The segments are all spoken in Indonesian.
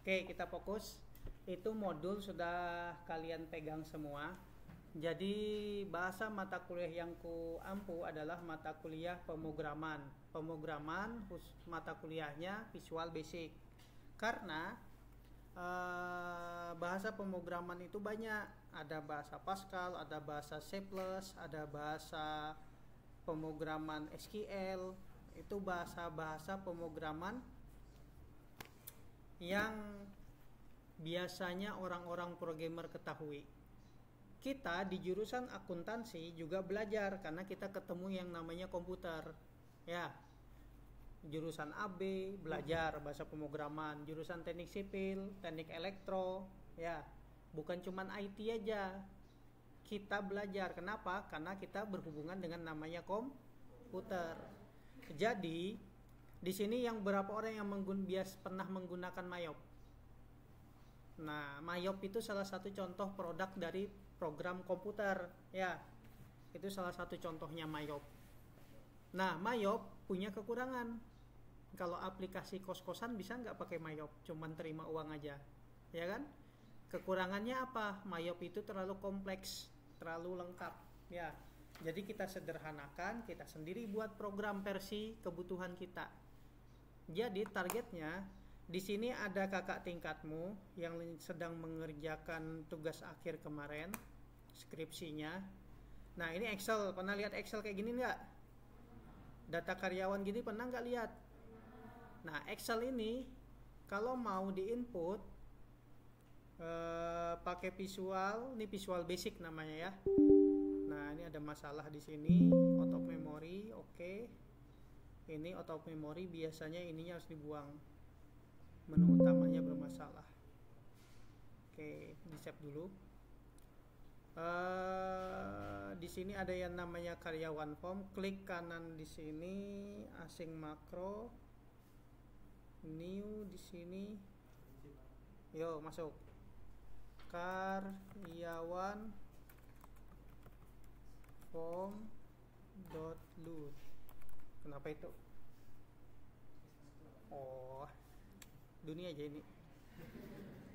Oke, kita fokus. Itu modul sudah kalian pegang semua. Jadi bahasa mata kuliah yang ku ampu adalah mata kuliah pemrograman. Pemrograman mata kuliahnya Visual Basic. Karena bahasa pemrograman itu banyak. Ada bahasa Pascal, ada bahasa C++, ada bahasa pemrograman SQL. Itu bahasa-bahasa pemrograman yang biasanya orang-orang programmer ketahui. Kita di jurusan akuntansi juga belajar karena kita ketemu yang namanya komputer. Ya, jurusan AB belajar bahasa pemrograman, jurusan teknik sipil, teknik elektro, ya. Bukan cuman IT aja. Kita belajar. Kenapa? Karena kita berhubungan dengan namanya komputer. Jadi, di sini yang berapa orang yang pernah menggunakan Mayop? Nah, Mayop itu salah satu contoh produk dari program komputer, ya. Itu salah satu contohnya Mayop. Nah, Mayop punya kekurangan. Kalau aplikasi kos-kosan bisa nggak pakai Mayop? Cuman terima uang aja, ya kan? Kekurangannya apa? Mayop itu terlalu kompleks, terlalu lengkap, ya. Jadi kita sederhanakan, kita sendiri buat program versi kebutuhan kita. Jadi targetnya di sini ada kakak tingkatmu yang sedang mengerjakan tugas akhir kemarin, skripsinya. Nah, ini Excel. Pernah lihat Excel kayak gini nggak? Data karyawan gini pernah nggak lihat? Nah, Excel ini kalau mau diinput pakai visual, ini Visual Basic namanya ya. Nah, ini ada masalah di sini, out of memory, oke. Ini out of memory, biasanya ininya harus dibuang. Menu utamanya bermasalah. Oke, di save dulu. Di sini ada yang namanya karyawan form. Klik kanan di sini, asing makro, new di sini. Yo, masuk. Karyawan form.load. Kenapa itu? Oh, dunia aja ini.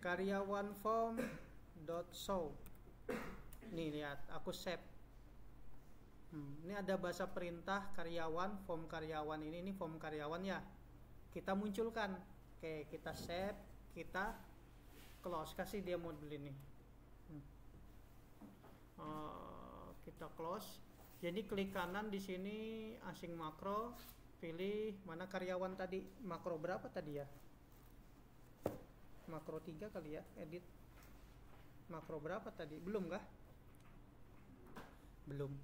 Karyawan form.show. Nih lihat, aku save. Ini ada bahasa perintah karyawan, form karyawan ini form karyawan ya. Kita munculkan. Oke, kita save, kita close, kasih dia modul ini. Kita close. Jadi klik kanan di sini asing makro, pilih mana karyawan tadi, makro berapa tadi ya? Makro 3 kali ya, edit. Makro berapa tadi? Belum kah? Belum.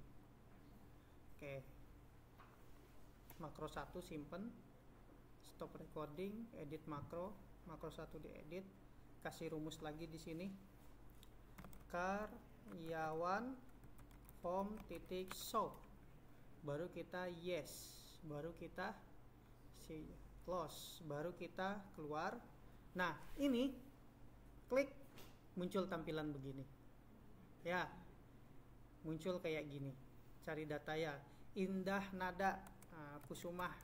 Oke. Makro 1 simpen. Stop recording, edit makro. Makro 1 diedit. Kasih rumus lagi di sini. Karyawan form.show. Baru kita yes, baru kita close, baru kita keluar. Nah, ini klik, muncul tampilan begini. Ya. Muncul kayak gini. Cari data ya. Indah Nada Kusumah.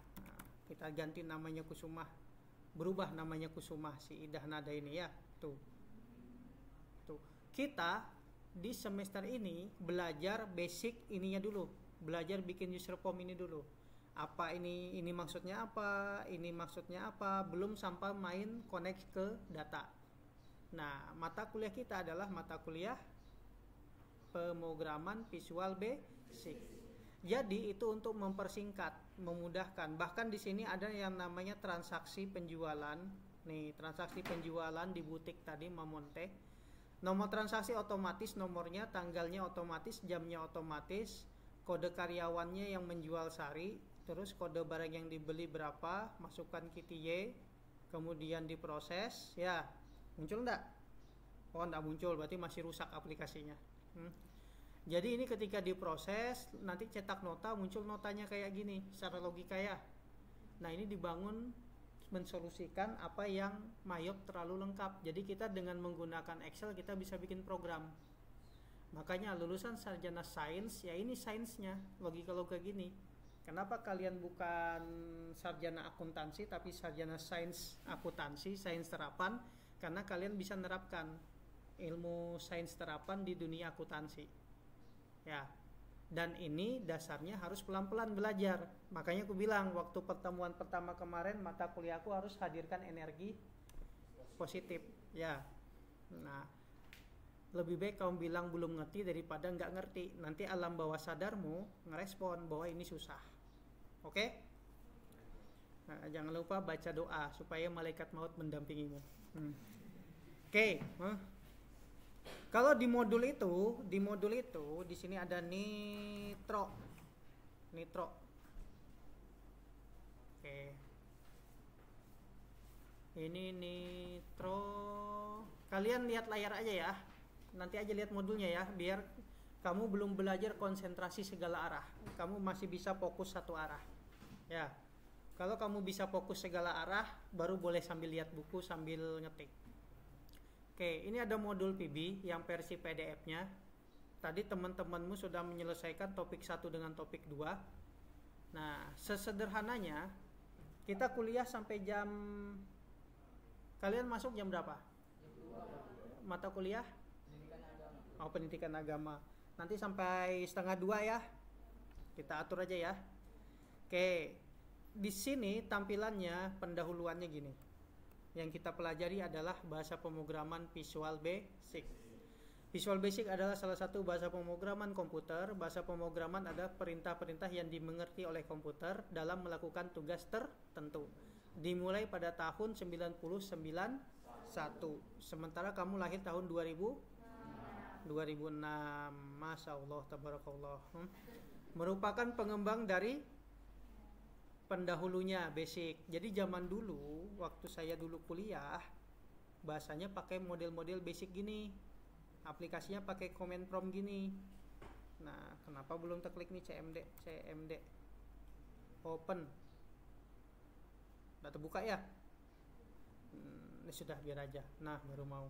Kita ganti namanya Kusumah. Berubah namanya Kusumah si Indah Nada ini ya. Tuh. Kita di semester ini belajar basic ininya dulu, belajar bikin user form ini dulu. Apa ini maksudnya apa, ini maksudnya apa, belum sampai main connect ke data. Nah, mata kuliah kita adalah mata kuliah pemrograman Visual Basic. Jadi itu untuk mempersingkat, memudahkan. Bahkan di sini ada yang namanya transaksi penjualan. Nih, transaksi penjualan di butik tadi Mamonte. Nomor transaksi otomatis, nomornya, tanggalnya otomatis, jamnya otomatis, kode karyawannya yang menjual sari, terus kode barang yang dibeli berapa, masukkan KTY, kemudian diproses, ya, muncul enggak? Oh, enggak muncul, berarti masih rusak aplikasinya. Jadi ini ketika diproses, nanti cetak nota, muncul notanya kayak gini, secara logika ya. Nah, ini dibangun mensolusikan apa yang Mayop terlalu lengkap. Jadi kita dengan menggunakan Excel kita bisa bikin program. Makanya lulusan sarjana sains, ya ini sainsnya, logika-logika gini. Kenapa kalian bukan sarjana akuntansi tapi sarjana sains akuntansi, sains terapan? karena kalian bisa nerapkan ilmu sains terapan di dunia akuntansi. Ya. Dan ini dasarnya harus pelan-pelan belajar. Makanya aku bilang waktu pertemuan pertama kemarin mata kuliahku harus hadirkan energi positif. Ya. Nah, lebih baik kamu bilang belum ngerti daripada nggak ngerti. Nanti alam bawah sadarmu ngerespon bahwa ini susah. Oke? Nah, jangan lupa baca doa supaya malaikat maut mendampingimu. Oke. Kalau di modul itu di sini ada nitro. Oke. Ini nitro. Kalian lihat layar aja ya. Nanti aja lihat modulnya ya, biar kamu belum belajar konsentrasi segala arah. Kamu masih bisa fokus satu arah. Ya. Kalau kamu bisa fokus segala arah, baru boleh sambil lihat buku sambil ngetik. Oke, ini ada modul PB yang versi PDF-nya. Tadi teman-temanmu sudah menyelesaikan topik 1 dengan topik 2. Nah, sesederhananya kita kuliah sampai jam... Kalian masuk jam berapa? Jam 2. Mata kuliah? Pendidikan agama. Pendidikan agama. Nanti sampai 1:30 ya. Kita atur aja ya. Oke, di sini tampilannya pendahuluannya gini. Yang kita pelajari adalah bahasa pemrograman Visual Basic. Visual Basic adalah salah satu bahasa pemrograman komputer. Bahasa pemrograman adalah perintah-perintah yang dimengerti oleh komputer dalam melakukan tugas tertentu. Dimulai pada tahun 1991. Sementara kamu lahir tahun 2006. Masya Allah, tabarakallah. Merupakan pengembang dari pendahulunya basic. Jadi zaman dulu waktu saya dulu kuliah bahasanya pakai model-model basic gini, aplikasinya pakai command prompt gini. Nah, kenapa belum terklik nih CMD open, udah terbuka ya? Ini sudah, biar aja. Nah, baru mau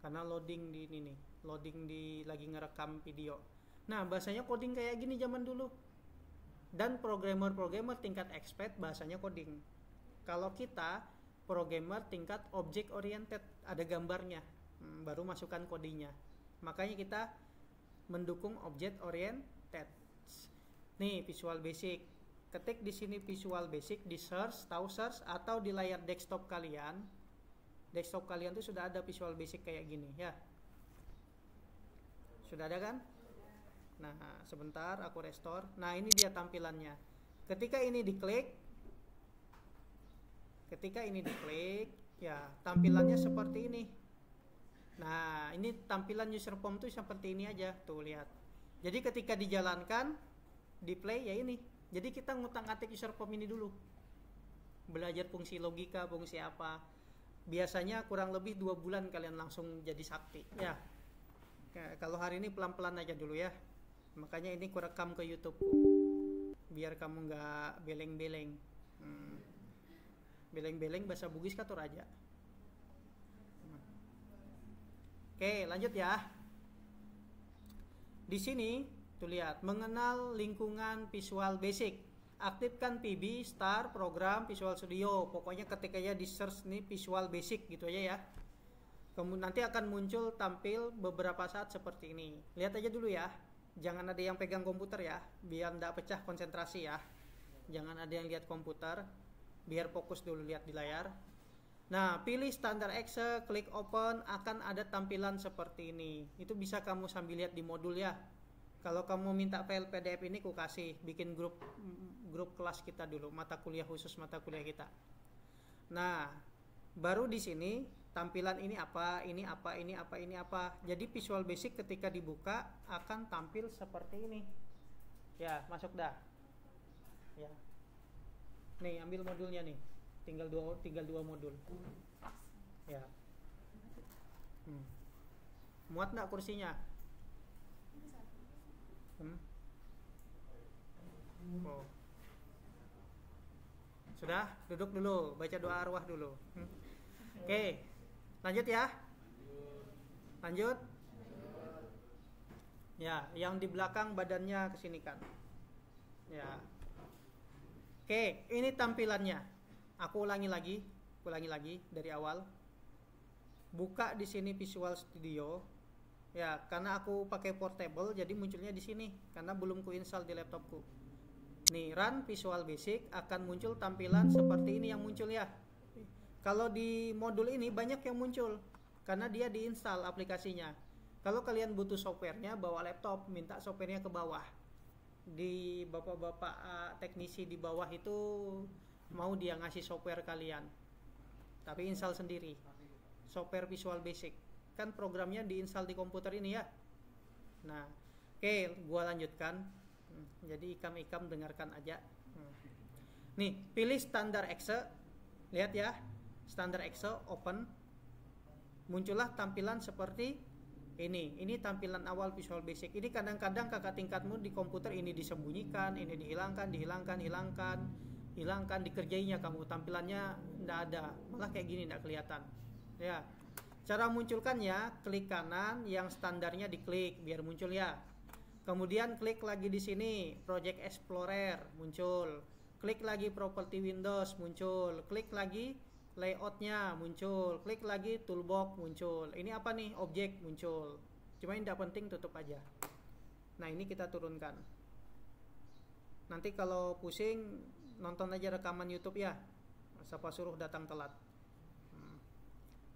karena loading di ini nih, loading di lagi ngerekam video. Nah, bahasanya coding kayak gini zaman dulu. Dan programmer tingkat expert bahasanya coding. Kalau kita programmer tingkat object oriented, ada gambarnya, baru masukkan codingnya. Makanya kita mendukung object oriented. Nih Visual Basic. Ketik di sini Visual Basic di search, tahu search atau di layar desktop kalian. Desktop kalian tuh sudah ada Visual Basic kayak gini ya. Sudah ada kan? Nah, sebentar aku restore. Nah, ini dia tampilannya. Ketika ini diklik, ya tampilannya seperti ini. Nah, ini tampilan user form tuh seperti ini aja. Tuh, lihat. Jadi ketika dijalankan, di play ya ini. Jadi kita ngutang-atik user form ini dulu. Belajar fungsi logika, fungsi apa. Biasanya kurang lebih 2 bulan kalian langsung jadi sakti. Ya. Kalau hari ini pelan-pelan aja dulu ya. Makanya ini ku rekam ke YouTube biar kamu nggak beleng-beleng. Beleng-beleng bahasa Bugis katur aja. Oke, lanjut ya. Di sini tuh lihat, mengenal lingkungan Visual Basic. Aktifkan PB, Start, Program, Visual Studio. Pokoknya ketika ya di search nih Visual Basic gitu aja ya. Kemudian nanti akan muncul tampil beberapa saat seperti ini. Lihat aja dulu ya. Jangan ada yang pegang komputer ya, biar enggak pecah konsentrasi ya. Jangan ada yang lihat komputer, biar fokus dulu lihat di layar. Nah, pilih standar Excel, klik open, akan ada tampilan seperti ini. Itu bisa kamu sambil lihat di modul ya. Kalau kamu minta file PDF ini ku kasih, bikin grup kelas kita dulu, mata kuliah khusus mata kuliah kita. Nah, baru di sini tampilan ini apa. Jadi Visual Basic ketika dibuka akan tampil seperti ini. Ya, masuk dah. Ya. Nih, ambil modulnya nih. Tinggal dua modul. Ya. Muat enggak kursinya? Oh. Sudah, duduk dulu, baca doa arwah dulu. Oke. Lanjut ya. Lanjut. Ya, yang di belakang badannya kesinikan. Ya. Oke, ini tampilannya. Aku ulangi lagi dari awal. buka di sini Visual Studio. Ya, karena aku pakai portable jadi munculnya di sini karena belum ku install di laptopku. Nih, run Visual Basic akan muncul tampilan seperti ini yang muncul ya. Kalau di modul ini banyak yang muncul karena dia diinstal aplikasinya. Kalau kalian butuh softwarenya, bawa laptop, minta softwarenya ke bawah. Di bapak-bapak teknisi di bawah itu mau dia ngasih software kalian. Tapi install sendiri. Software Visual Basic. Kan programnya diinstal di komputer ini ya. Nah, oke, gua lanjutkan. Jadi ikam-ikam dengarkan aja. Nih, pilih standar exe. Lihat ya, standar exe open. Muncullah tampilan seperti ini. Ini tampilan awal Visual Basic. Ini kadang-kadang kakak tingkatmu di komputer ini disembunyikan, ini dihilangkan, hilangkan, dikerjainya kamu tampilannya enggak ada. Malah kayak gini enggak kelihatan. Ya. Cara munculkannya, klik kanan, yang standarnya diklik biar muncul ya. Kemudian klik lagi di sini, Project Explorer muncul. Klik lagi Property Windows muncul. Klik lagi layoutnya muncul. Klik lagi Toolbox muncul. Ini apa nih? Objek muncul. Cuma ini tidak penting, tutup aja. Nah ini kita turunkan. Nanti kalau pusing nonton aja rekaman YouTube ya. Siapa suruh datang telat.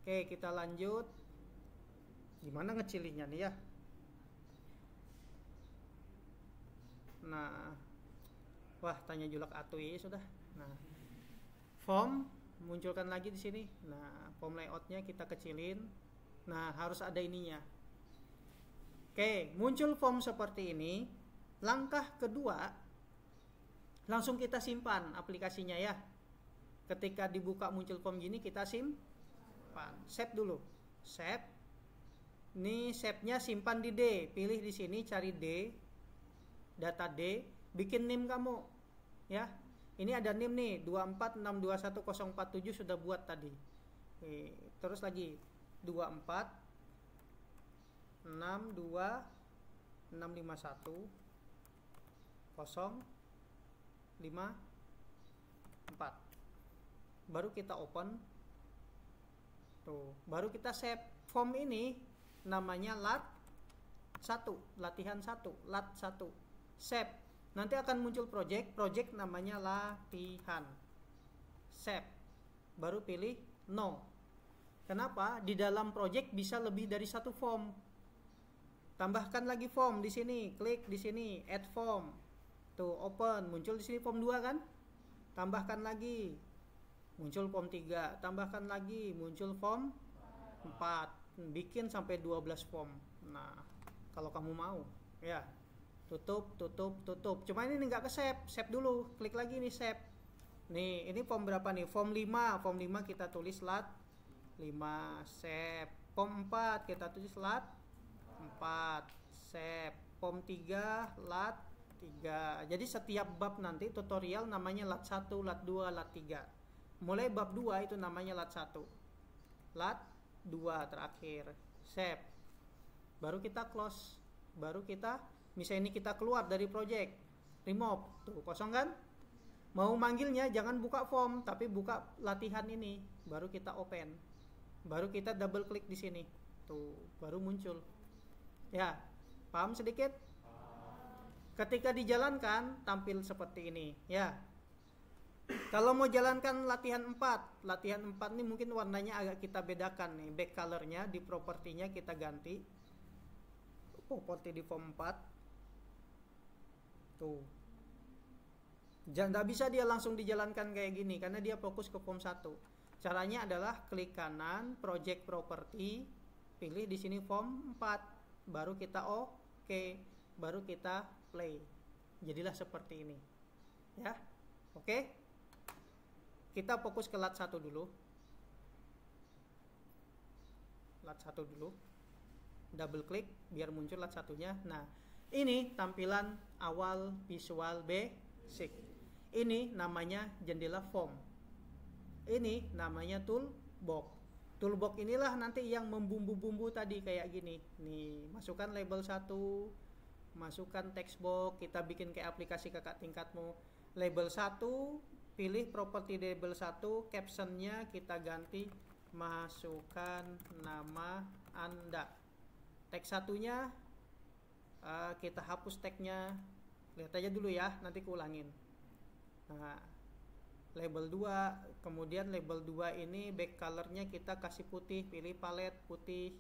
Oke, kita lanjut. Gimana ngecilinya nih ya? Nah, wah tanya julak atui sudah. Nah, form munculkan lagi di sini. Nah, form layoutnya kita kecilin. Nah, harus ada ininya. Oke, muncul form seperti ini. Langkah kedua, langsung kita simpan aplikasinya ya. Ketika dibuka muncul form gini, kita simpan. Save dulu. Save. Ini save-nya simpan di D. Pilih di sini, cari D. Data D. Bikin NIM kamu. Ya. Ini ada NIM nih, 246211047 sudah buat tadi. Oke, terus lagi 2462651 054. Baru kita open. Tuh, baru kita save. Form ini namanya lat 1, latihan 1, lat 1. Save. Nanti akan muncul project namanya latihan. Save. Baru pilih no. Kenapa? Di dalam project bisa lebih dari satu form. Tambahkan lagi form di sini, klik di sini add form. Tuh, open, muncul di sini form 2 kan? Tambahkan lagi. Muncul form 3, tambahkan lagi, muncul form 4. Bikin sampai 12 form. Nah, kalau kamu mau, ya. Tutup. Cuma ini nggak ke save. Save dulu. Klik lagi nih save. Nih, ini form berapa nih? Form 5. Form 5 kita tulis lat 5, save. Form 4 kita tulis lat 4, save. Form 3 lat 3. Jadi setiap bab nanti tutorial namanya lat 1, lat 2, lat 3. Mulai bab 2 itu namanya lat 1. Lat 2 terakhir. Save. Baru kita close. Baru kita, misalnya ini kita keluar dari project. Remove. Tuh, kosong kan? Mau manggilnya jangan buka form, tapi buka latihan ini. Baru kita open. Baru kita double klik di sini. Tuh, baru muncul. Ya, paham sedikit? Ketika dijalankan tampil seperti ini, ya. Kalau mau jalankan latihan 4 ini mungkin warnanya agak kita bedakan nih. Back colornya di propertinya kita ganti. Properti di form 4. Tuh. Jangan bisa dia langsung dijalankan kayak gini karena dia fokus ke form 1. Caranya adalah klik kanan, project property, pilih di sini form 4. Baru kita oke, baru kita play. Jadilah seperti ini. Ya. Oke? Kita fokus ke lat 1 dulu. Lat 1 dulu. Double klik biar muncul lat 1-nya. Nah, ini tampilan awal Visual Basic. Ini namanya jendela form. Ini namanya toolbox. Toolbox inilah nanti yang membumbu-bumbu tadi kayak gini. Nih, masukkan label 1, masukkan text box, kita bikin kayak aplikasi kakak tingkatmu. Label 1, pilih properti label 1, captionnya kita ganti masukkan nama Anda. Tag satunya kita hapus tagnya, lihat aja dulu ya, nanti kulangin. Nah, label 2, kemudian label 2 ini back colornya kita kasih putih, pilih palet putih,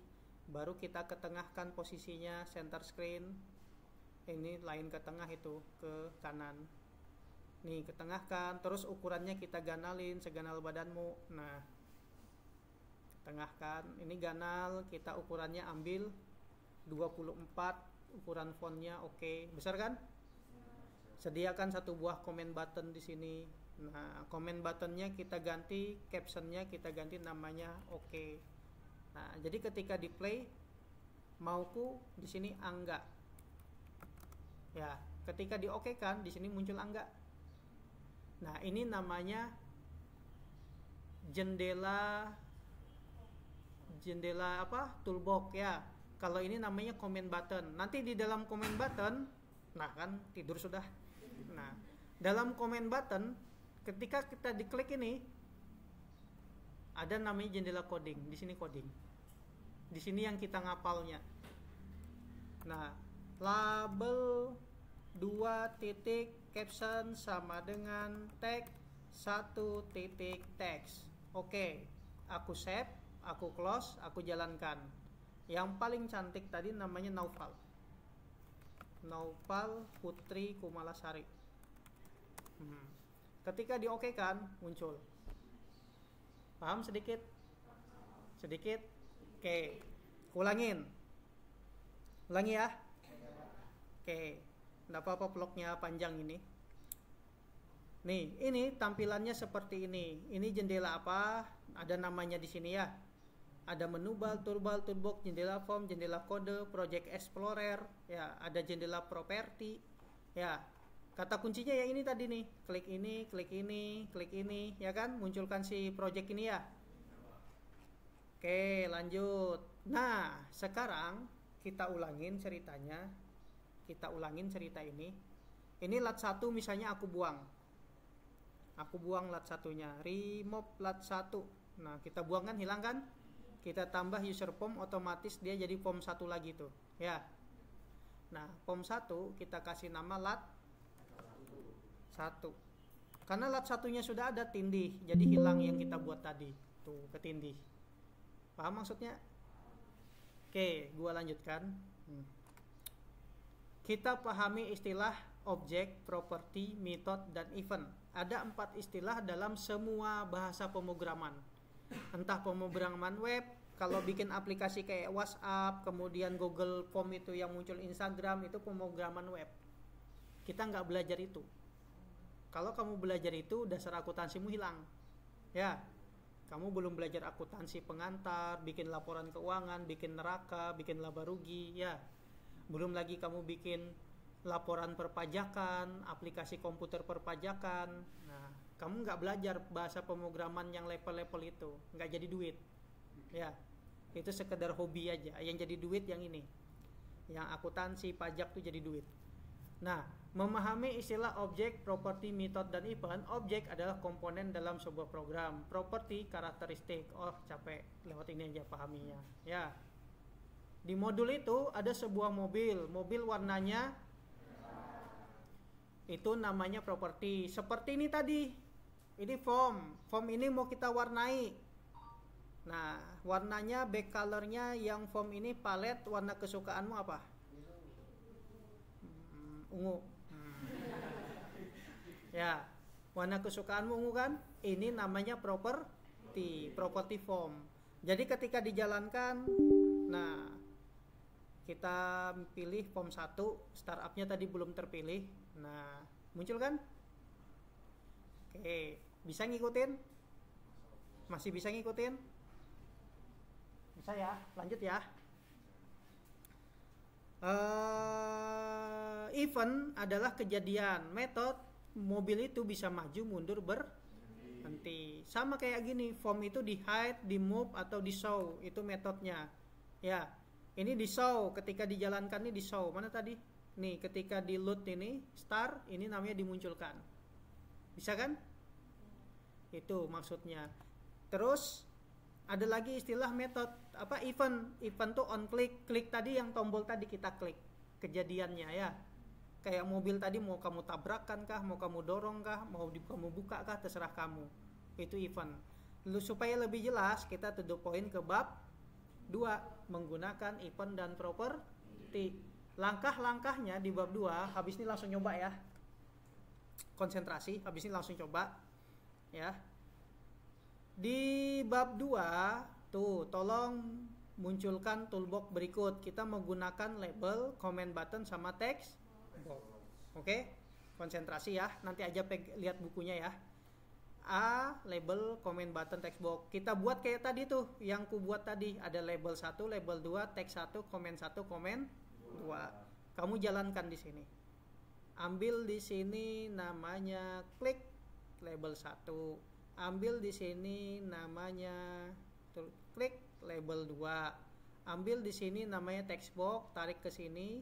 baru kita ketengahkan posisinya center screen. Ini lain ke tengah, itu ke kanan. Nih ketengahkan, terus ukurannya kita ganalin seganal badanmu. Nah, tengahkan, ini ganal, kita ukurannya ambil 24, ukuran fontnya oke. Besar kan? Sediakan satu buah comment button di sini. Nah, comment buttonnya kita ganti, captionnya kita ganti namanya oke. Nah, jadi ketika di play, mauku di sini Angga. Ya, ketika di oke kan, di sini muncul Angga. Nah, ini namanya jendela apa? Toolbox ya. Kalau ini namanya comment button. Nanti di dalam comment button, nah kan tidur sudah. Nah, dalam comment button ketika kita diklik ini ada namanya jendela coding. Di sini coding. Di sini yang kita ngapalnya. Nah, label 2 titik caption sama dengan tag 1 titik text. Oke, aku save, aku close, aku jalankan. Yang paling cantik tadi namanya Naufal Putri Kumalasari. Ketika di oke kan muncul. Paham sedikit? Oke. Ulangi ya. Oke. Enggak apa-apa vlognya panjang ini. Nih, ini tampilannya seperti ini. Ini jendela apa? Ada namanya di sini ya. Ada menu bar, toolbox, jendela form, jendela kode, project explorer, ya, ada jendela properti. Ya. Kata kuncinya ya ini tadi nih. Klik ini, ya kan? Munculkan si project ini ya. Oke, lanjut. Nah, sekarang kita ulangin ceritanya. Kita ulangin cerita ini. Ini lat 1 misalnya aku buang. Aku buang lat satunya. Remove lat 1. Nah, kita buang kan, hilang kan? Kita tambah user form, otomatis dia jadi form 1 lagi tuh. Ya. Nah, form 1 kita kasih nama lat 1. Karena lat satunya sudah ada tindih, jadi hilang yang kita buat tadi. Tuh, ketindih. Paham maksudnya? Oke, gua lanjutkan. Kita pahami istilah objek, property, method, dan event. Ada 4 istilah dalam semua bahasa pemrograman. Entah pemrograman web, kalau bikin aplikasi kayak WhatsApp, kemudian Google Form itu yang muncul Instagram, itu pemrograman web. Kita nggak belajar itu. Kalau kamu belajar itu, dasar akuntansimu hilang. Ya, kamu belum belajar akuntansi pengantar, bikin laporan keuangan, bikin neraca, bikin laba rugi, ya. Belum lagi kamu bikin laporan perpajakan, aplikasi komputer perpajakan. Nah, kamu nggak belajar bahasa pemrograman yang level-level itu, nggak jadi duit. Ya, itu sekedar hobi aja. Yang jadi duit yang ini, yang akuntansi pajak tuh jadi duit. Nah, memahami istilah objek, property, method, dan event. Objek adalah komponen dalam sebuah program. Property karakteristik. Oh, capek lewat ini aja pahaminya. Ya. Di modul itu ada sebuah mobil warnanya itu namanya property. Seperti ini tadi. Ini form ini mau kita warnai. Nah, warnanya back colornya yang form ini palet, warna kesukaanmu apa? Ungu. Ya, warna kesukaanmu ungu kan? Ini namanya property form. Jadi ketika dijalankan, nah, kita pilih form 1, startupnya tadi belum terpilih. Nah, muncul kan? Oke, bisa ngikutin? Masih bisa ngikutin? Bisa ya, lanjut ya. Event adalah kejadian. Method, mobil itu bisa maju, mundur, berhenti. Sama kayak gini, form itu di hide, di move, atau di show. Itu metodenya. Ya, ini di show. Ketika dijalankan ini di show. Mana tadi? Nih, ketika di load ini, start, ini namanya dimunculkan. Bisa kan? Itu maksudnya. Terus, Ada lagi istilah metode apa event. Event tuh on click. Klik tadi yang tombol tadi kita klik. Kejadiannya ya. Kayak mobil tadi mau kamu tabrakan kah, mau kamu dorong kah, mau kamu buka kah, terserah kamu. Itu event. Lalu supaya lebih jelas kita to the point ke bab 2 menggunakan event dan property. Langkah-langkahnya di bab 2, habis ini langsung nyoba ya. Konsentrasi, habis ini langsung coba ya. Di bab 2 tuh tolong munculkan toolbox berikut. Kita menggunakan label, comment button sama text box. Oke? Konsentrasi ya. Nanti aja lihat bukunya ya. A, label, comment button, text box. Kita buat kayak tadi tuh, yang ku buat tadi. Ada label 1, label 2, text 1, comment 1, comment 2. Kamu jalankan di sini. Ambil di sini namanya klik label 1. Ambil di sini namanya klik label 2. Ambil di sini namanya text box, tarik ke sini.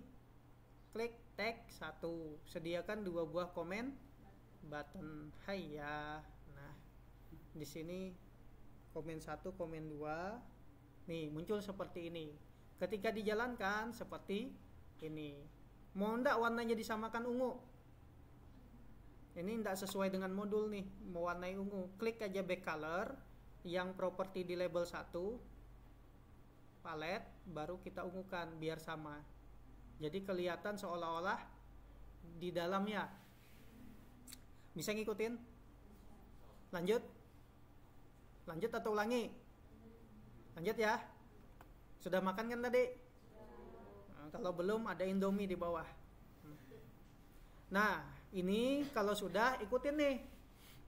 Klik text 1. Sediakan 2 buah comment button. Hai ya. Nah, di sini komen 1, komen 2. Nih, muncul seperti ini. Ketika dijalankan seperti ini. Mau enggak warnanya disamakan ungu? Ini enggak sesuai dengan modul nih, mewarnai ungu. Klik aja back color yang properti di label 1. Palet, baru kita ungukan biar sama. Jadi kelihatan seolah-olah di dalamnya. Bisa ngikutin? Lanjut? Lanjut atau ulangi? Lanjut ya. Sudah makan kan tadi? Nah, kalau belum ada Indomie di bawah. Nah, ini kalau sudah ikutin nih.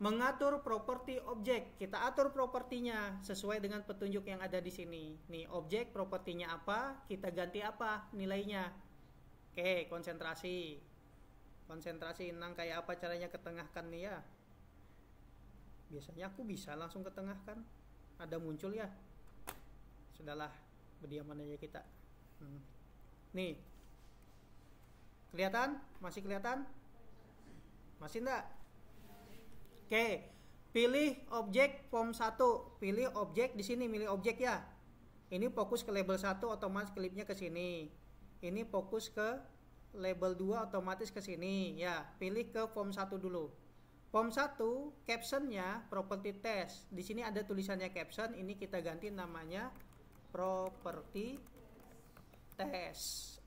Mengatur properti objek. Kita atur propertinya sesuai dengan petunjuk yang ada di sini. Nih, objek propertinya apa? Kita ganti apa nilainya? Oke, konsentrasi. Konsentrasi, Nang kayak apa caranya ketengahkan nih ya? Biasanya aku bisa langsung ketengahkan. Ada muncul ya? Sudahlah, berdiaman aja kita. Nih. Kelihatan? Masih kelihatan? Masih enggak? Oke. Pilih objek form 1. Pilih objek di sini, milih objek ya. Ini fokus ke label 1, otomatis klipnya ke sini. Ini fokus ke label 2, otomatis ke sini. Ya, pilih ke form 1 dulu. Form 1, captionnya property test. Di sini ada tulisannya caption, ini kita ganti namanya property test.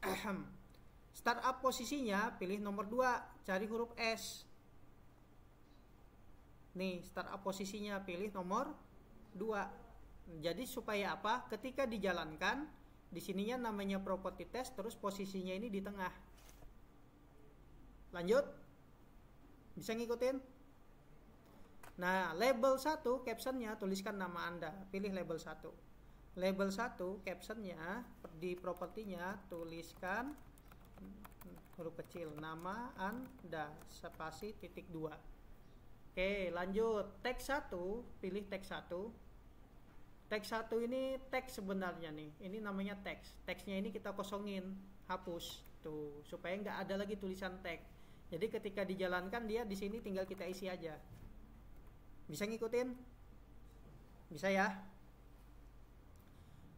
Startup posisinya pilih nomor 2, cari huruf S. Nih, startup posisinya pilih nomor 2. Jadi supaya apa? Ketika dijalankan, di sininya namanya property test, terus posisinya ini di tengah. Lanjut? Bisa ngikutin? Nah, label 1 captionnya tuliskan nama Anda. Pilih label 1. Label 1 captionnya di propertinya tuliskan huruf kecil nama Anda spasi titik 2. Oke, lanjut. Teks 1, pilih teks 1. Teks 1 ini teks sebenarnya nih. Ini namanya teks. Teksnya ini kita kosongin, hapus tuh supaya nggak ada lagi tulisan teks. Jadi ketika dijalankan dia di sini tinggal kita isi aja. Bisa ngikutin? Bisa ya?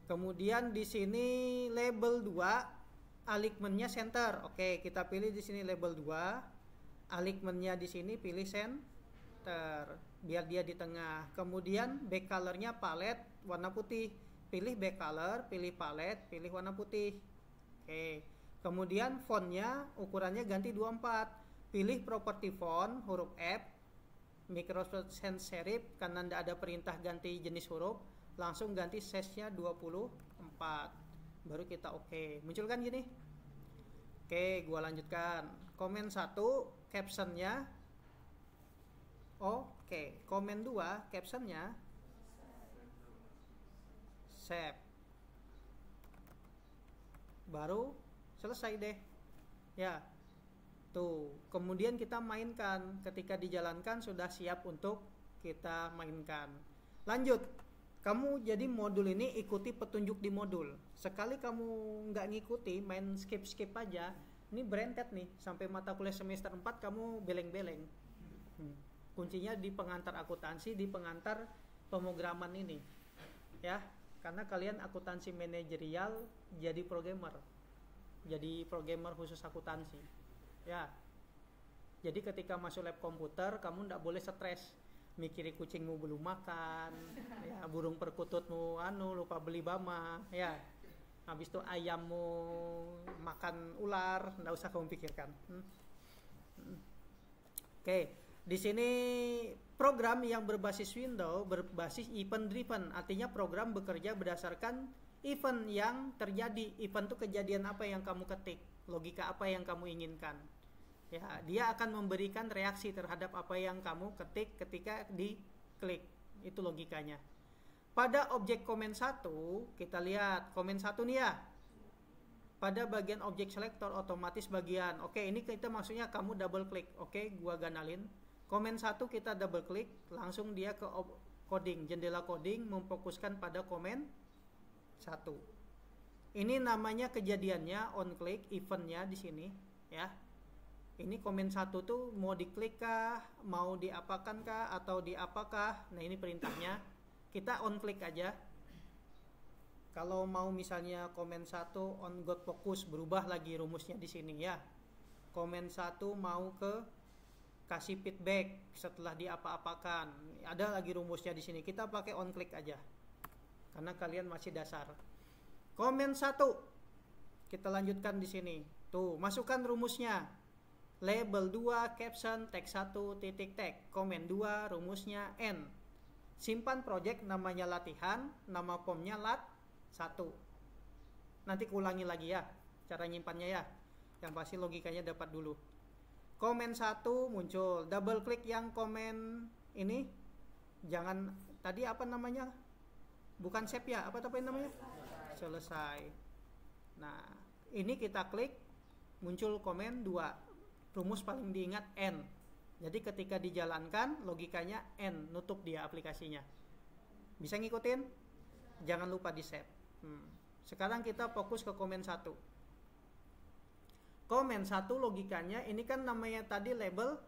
Kemudian di sini label 2, alignment-nya center. Oke, kita pilih di sini label 2. Alignment-nya di sini pilih center biar dia di tengah. Kemudian back color-nya palet warna putih. Pilih back color, pilih palet, pilih warna putih. Oke. Kemudian font-nya ukurannya ganti 24. Pilih property font huruf F, Microsoft Sans Serif karena tidak ada perintah ganti jenis huruf, langsung ganti size-nya 24. Baru kita oke. Muncul kan gini? Oke, gua lanjutkan. Komen 1 caption-nya oke. Komen 2 caption-nya save. Baru selesai deh. Ya. Tuh, kemudian kita mainkan. Ketika dijalankan sudah siap untuk kita mainkan. Lanjut. Kamu jadi modul ini ikuti petunjuk di modul. Sekali kamu nggak ngikuti, main skip-skip aja, ini berentet nih. Sampai mata kuliah semester 4 kamu beleng-beleng. Kuncinya di pengantar akuntansi, di pengantar pemrograman ini. ya, karena kalian akuntansi manajerial jadi programmer khusus akuntansi, ya. Jadi ketika masuk lab komputer, kamu nggak boleh stres mikirin kucingmu belum makan, ya, burung perkututmu lupa beli bama, ya. Habis itu ayammu makan ular, nggak usah kamu pikirkan. Oke, di sini program yang berbasis Windows berbasis event driven, artinya program bekerja berdasarkan event yang terjadi. Event itu kejadian apa yang kamu ketik, logika apa yang kamu inginkan. Ya, dia akan memberikan reaksi terhadap apa yang kamu ketik ketika diklik. Itu logikanya. Pada objek komen 1, kita lihat komen 1 nih ya. Pada bagian objek selector otomatis bagian. Oke, ini kita maksudnya kamu double klik. Oke, gua ganalin. Komen 1 kita double klik, langsung dia ke coding, jendela coding memfokuskan pada komen 1. Ini namanya kejadiannya on click, eventnya di sini, ya. Ini komen 1 tuh mau diklik kah, mau diapakan kah, atau diapakah. Nah, ini perintahnya. Kita on click aja. Kalau mau misalnya komen 1 on got focus, berubah lagi rumusnya di sini ya. Komen 1 mau ke kasih feedback setelah diapa-apakan. Ada lagi rumusnya di sini. Kita pakai on click aja. Karena kalian masih dasar. Komen 1. Kita lanjutkan di sini. Tuh, masukkan rumusnya. Label 2, caption, tag 1, titik tag. Komen 2, rumusnya N. Simpan project namanya latihan, nama formnya lat 1. Nanti kulangi lagi ya, cara nyimpannya ya. Yang pasti logikanya dapat dulu. Komen 1 muncul, double klik yang komen ini. Jangan, tadi apa namanya? Bukan save ya, apa namanya? Selesai. Nah, ini kita klik, muncul komen 2. Rumus paling diingat N. Jadi ketika dijalankan logikanya N, nutup dia aplikasinya. Bisa ngikutin? Jangan lupa di save. Sekarang kita fokus ke komen 1. Komen 1 logikanya ini kan namanya tadi label.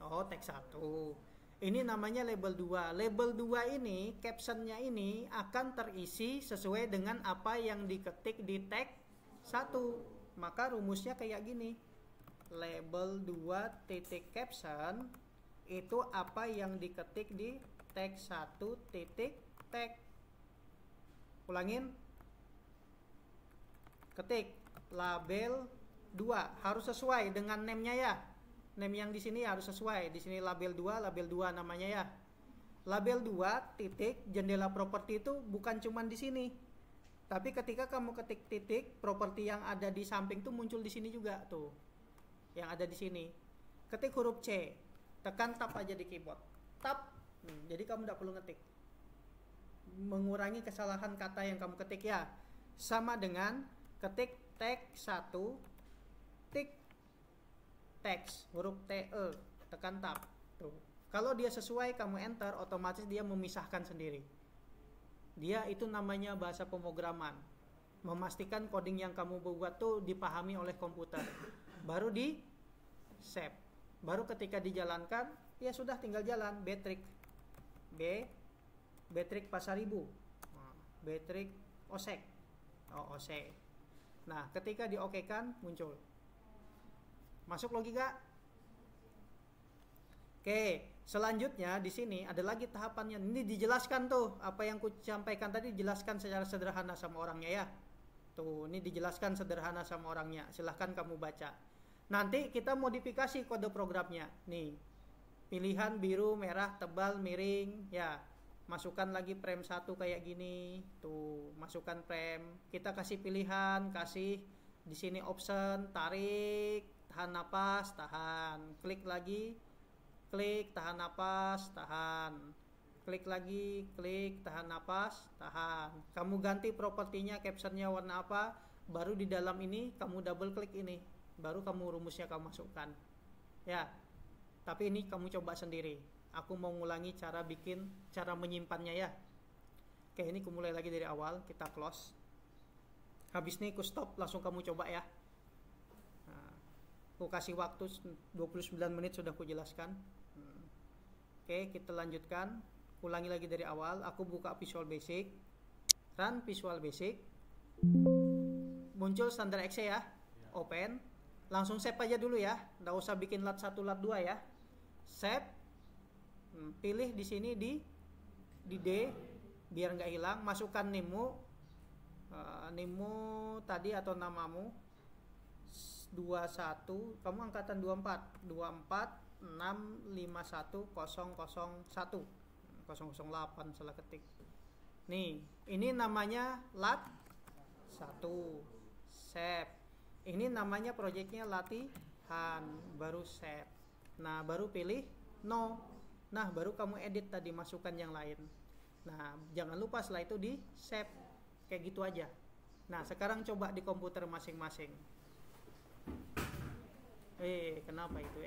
Oh, tag 1. Ini namanya label 2. Label 2 ini, captionnya ini akan terisi sesuai dengan apa yang diketik di tag 1. Maka rumusnya kayak gini. Label 2 titik caption itu apa yang diketik di tag 1 titik tag. Ulangin. Ketik label 2 harus sesuai dengan name-nya ya. Name yang di sini harus sesuai. Di sini label 2 namanya ya. Label 2 titik jendela properti itu bukan cuman di sini. Tapi ketika kamu ketik titik, properti yang ada di samping tuh muncul di sini juga tuh. Yang ada di sini. Ketik huruf C. Tekan tab aja di keyboard. Tab. Jadi kamu tidak perlu ngetik. Mengurangi kesalahan kata yang kamu ketik ya. Sama dengan ketik tag 1 tik teks huruf TE. Tekan tab. Tuh. Kalau dia sesuai kamu enter, otomatis dia memisahkan sendiri. Dia itu namanya bahasa pemrograman. Memastikan coding yang kamu buat tuh dipahami oleh komputer. Baru di save. Baru ketika dijalankan, ya sudah tinggal jalan. Betrik Pasaribu. Betrik Osek. Osek. Nah, ketika diokekan muncul. Masuk logika? Oke, selanjutnya di sini ada lagi tahapannya. Ini dijelaskan tuh apa yang ku sampaikan tadi, dijelaskan secara sederhana sama orangnya ya. Tuh, ini dijelaskan sederhana sama orangnya. Silahkan kamu baca. Nanti kita modifikasi kode programnya. Nih, pilihan biru, merah, tebal, miring. Ya, masukkan lagi frame 1 kayak gini. Tuh, masukkan frame. Kita kasih pilihan, kasih di sini option, tarik, tahan napas, tahan. Klik lagi. Klik, tahan napas, tahan. Klik lagi, klik, tahan napas, tahan. Kamu ganti propertinya, captionnya warna apa, baru di dalam ini kamu double klik ini, baru kamu rumusnya kamu masukkan. Ya, tapi ini kamu coba sendiri. Aku mau ngulangi cara menyimpannya ya. Oke, ini aku mulai lagi dari awal, kita close. Habis ini aku stop, langsung kamu coba ya. Nah, aku kasih waktu 29 menit sudah aku jelaskan. Oke, kita lanjutkan. ulangi lagi dari awal. Aku buka Visual Basic, run Visual Basic, muncul standar exe ya, open, langsung save aja dulu ya, nggak usah bikin lat 1 lat 2 ya. Save, pilih di sini di D biar nggak hilang, masukkan name-mu tadi atau namamu 21, kamu angkatan 24 651 001 008 salah ketik. Nih, ini namanya lat 1, save. Ini namanya projectnya latihan, baru save. Nah, baru pilih no. Nah, baru kamu edit tadi, masukkan yang lain. Nah, jangan lupa setelah itu di save. Kayak gitu aja. Nah, sekarang coba di komputer masing-masing. Kenapa itu?